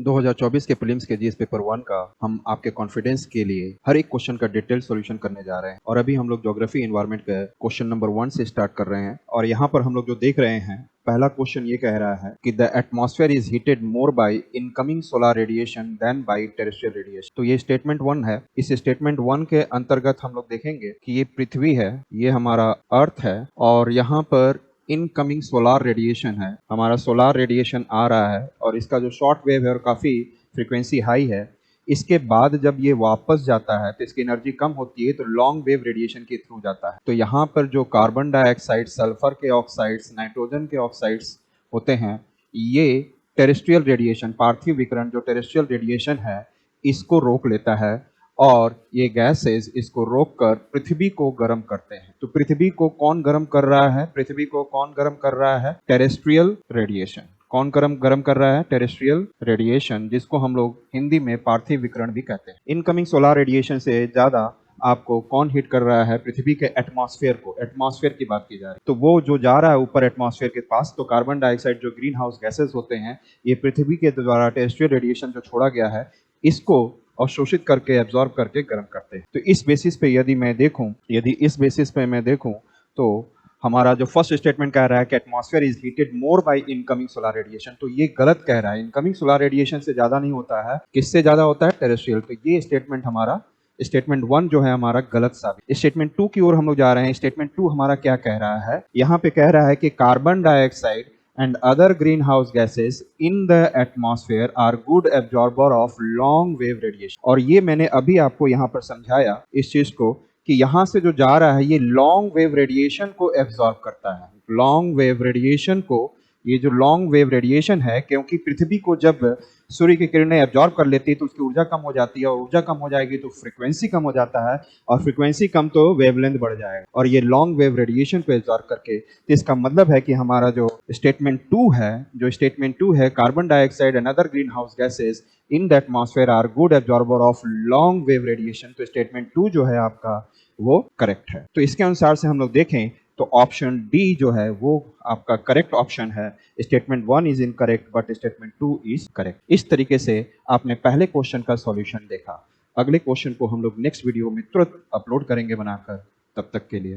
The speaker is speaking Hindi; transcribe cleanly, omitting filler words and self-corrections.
2024 के प्रीलिम्स के जीएस पेपर 1 का हम आपके कॉन्फिडेंस के लिए हर एक क्वेश्चन का डिटेल सॉल्यूशन करने जा रहे हैं और अभी हम लोग ज्योग्राफी एनवायरनमेंट का क्वेश्चन नंबर 1 से स्टार्ट कर रहे हैं और यहाँ पर हम लोग जो देख रहे हैं पहला क्वेश्चन ये कह रहा है कि the atmosphere is heated more by incoming solar radiation then by terrestrial radiation. तो ये स्टेटमेंट 1 है। इस स्टेटमेंट 1 के अंतर्गत हम लोग देखेंगे कि ये पृथ्वी है, ये हमारा अर्थ है और यहाँ पर इनकमिंग सोलार रेडिएशन है, हमारा सोलार रेडिएशन आ रहा है और इसका जो शॉर्ट वेव है और काफ़ी फ्रीक्वेंसी हाई है। इसके बाद जब ये वापस जाता है तो इसकी एनर्जी कम होती है तो लॉन्ग वेव रेडिएशन के थ्रू जाता है। तो यहाँ पर जो कार्बन डाइऑक्साइड, सल्फर के ऑक्साइड्स, नाइट्रोजन के ऑक्साइड्स होते हैं, ये टेरेस्ट्रियल रेडिएशन, पार्थिव विकिरण जो टेरेस्ट्रियल रेडिएशन है, इसको रोक लेता है और ये गैसेस इसको रोककर पृथ्वी को गर्म करते हैं। तो पृथ्वी को कौन गर्म कर रहा है? पृथ्वी को कौन गर्म कर रहा है? Terrestrial radiation. कौन गर्म कर रहा है? टेरेस्ट्रियल रेडिएशन, जिसको हम लोग हिंदी में पार्थिव विकिरण भी कहते हैं। इनकमिंग सोलर रेडिएशन से ज्यादा आपको कौन हिट कर रहा है? पृथ्वी के एटमॉस्फेयर को। एटमॉस्फेयर की बात की जा रही है तो वो जो जा रहा है ऊपर एटमॉस्फेयर के पास, तो कार्बन डाइऑक्साइड जो ग्रीन हाउस गैसेस होते हैं, ये पृथ्वी के द्वारा टेरेस्ट्रियल रेडिएशन जो छोड़ा गया है, इसको अवशोषित करके, एब्जॉर्ब करके गर्म करते हैं। तो इस बेसिस पे यदि मैं देखूं तो हमारा जो फर्स्ट स्टेटमेंट कह रहा है कि atmosphere is heated more by incoming solar radiation, तो ये गलत कह रहा है। इनकमिंग सोलर रेडिएशन से ज्यादा नहीं होता है। किससे ज्यादा होता है? टेरेस्ट्रियल। तो ये स्टेटमेंट हमारा, स्टेटमेंट 1 जो है हमारा गलत साबित। स्टेटमेंट 2 की ओर हम लोग जा रहे हैं। स्टेटमेंट 2 हमारा क्या कह रहा है? यहाँ पे कह रहा है कि carbon dioxide and other greenhouse gases in the atmosphere are good absorber of long wave radiation। और ये मैंने अभी आपको यहाँ पर समझाया इस चीज को कि यहाँ से जो जा रहा है ये लॉन्ग वेव रेडिएशन को एब्जॉर्ब करता है। लॉन्ग वेव रेडिएशन को, ये जो लॉन्ग वेव रेडिएशन है, क्योंकि पृथ्वी को जब सूर्य की किरणें एब्जॉर्ब कर लेती है तो उसकी ऊर्जा कम हो जाती है और ऊर्जा कम हो जाएगी तो फ्रीक्वेंसी कम हो जाता है और फ्रीक्वेंसी कम तो वेवलेंथ बढ़ जाएगा और ये लॉन्ग वेव रेडिएशन को एब्जॉर्ब करके, तो इसका मतलब है कि हमारा जो स्टेटमेंट 2 है, carbon dioxide and other green house gases in the atmosphere are good absorber of long wave radiation, तो स्टेटमेंट 2 जो है आपका वो करेक्ट है। तो इसके अनुसार से हम लोग देखें तो ऑप्शन डी जो है वो आपका करेक्ट ऑप्शन है। Statement 1 is incorrect but statement 2 is correct. इस तरीके से आपने पहले क्वेश्चन का सॉल्यूशन देखा। अगले क्वेश्चन को हम लोग नेक्स्ट वीडियो में तुरंत अपलोड करेंगे बनाकर। तब तक के लिए